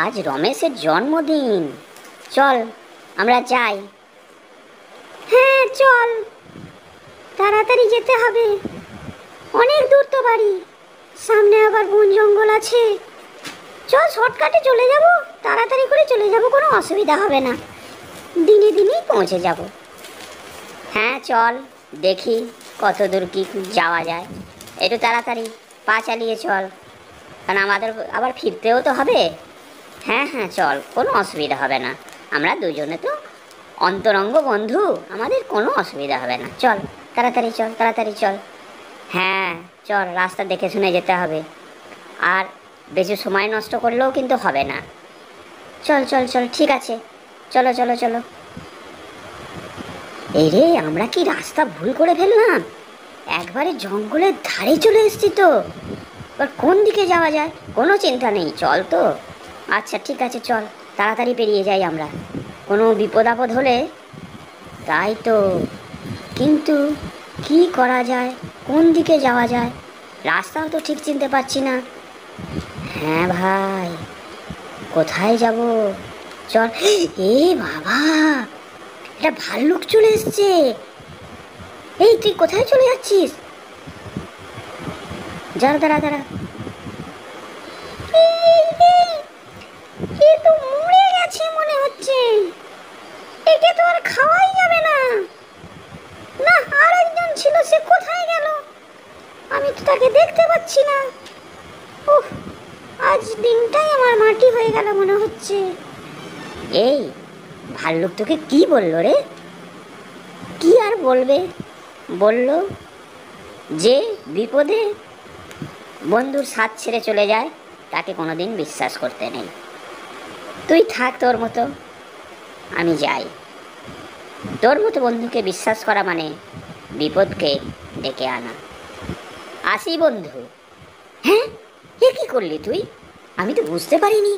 আজ রমেশের জন্মদিন, চল আমরা যাই। হ্যাঁ চল, তাড়াতাড়ি যেতে হবে, অনেক দূর তো বাড়ি, সামনে আবার বন জঙ্গল আছে। চল শর্টকাটে চলে যাব, তাড়াতাড়ি করে চলে যাব, কোনো অসুবিধা হবে না, দিনে দিনেই পৌঁছে যাব। হ্যাঁ চল, দেখি কত দূর কি যাওয়া যায়, একটু তাড়াতাড়ি পা চালিয়ে চল, কারণ আমাদের আবার ফিরতেও তো হবে। হ্যাঁ হ্যাঁ চল, কোনো অসুবিধা হবে না, আমরা দুজনে তো অন্তরঙ্গ বন্ধু, আমাদের কোনো অসুবিধা হবে না। চল তাড়াতাড়ি চল, তাড়াতাড়ি চল। হ্যাঁ চল, রাস্তা দেখে শুনে যেতে হবে, আর বেশি সময় নষ্ট করলেও কিন্তু হবে না। চল চল চল, ঠিক আছে, চলো চলো চলো। এই রে, আমরা কি রাস্তা ভুল করে ফেললাম? একবারে জঙ্গলের ধারে চলে এসেছি তো, এবার কোন দিকে যাওয়া যায়? কোনো চিন্তা নেই, চল তো। আচ্ছা ঠিক আছে, চল তাড়াতাড়ি পেরিয়ে যাই আমরা, কোনো বিপদ আপদ হলে। তাই তো, কিন্তু কি করা যায়, কোন দিকে যাওয়া যায়, রাস্তাও তো ঠিক চিনতে পারছি না। হ্যাঁ ভাই, কোথায় যাব? চল। এ বাবা, এটা ভাল্লুক চলে এসছে। এই তুই কোথায় চলে যাচ্ছিস? দাঁড়া দাঁড়া দাঁড়া, এ তো মরে গেছে মনে হচ্ছে, একে তো আর খাওয়াই যাবে না। না, আর একজন ছিল, সে কোথায় গেল? আমি তো তাকে দেখতে পাচ্ছি না। উফ, আজ দিনটাই আমার মাটি হয়ে গেল মনে হচ্ছে। এই ভাল্লুক তোকে কি বললো রে? কি আর বলবে, বলল যে বিপদে বন্ধুর সাথ ছেড়ে চলে যায় তাকে কোনোদিন বিশ্বাস করতে নেই। তুই থাক তোর মতো, আমি যাই। তোর মতো বন্ধুকে বিশ্বাস করা মানে বিপদকে ডেকে আনা। আসি বন্ধু। হ্যাঁ, এ কি করলি তুই? আমি তো বুঝতে পারিনি